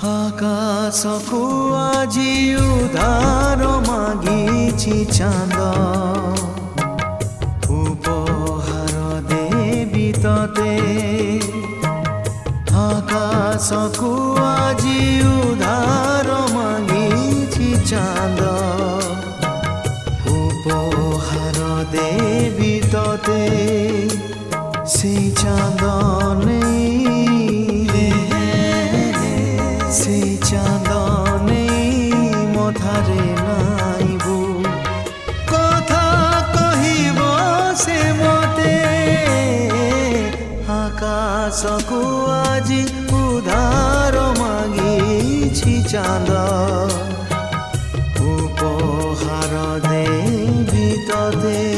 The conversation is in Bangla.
ଆକାଶକୁ ଆଜି ଉଧାର ମାଗିଛି ଚାନ୍ଦ ଉପହାର ଦେବି ତତେ ଆକାଶକୁ ଆଜି ଉଧାର ମାଗିଛି ଚାନ୍ଦ ଉପହାର ଦେବି ତତେ সেই চাঁদ নেই সেই চাঁদ নেই মথারে নাইবু কথা কহিব সে মতে আকাশকু আজি উধার মাগিছি চাঁদ উপহার দেবি ততে।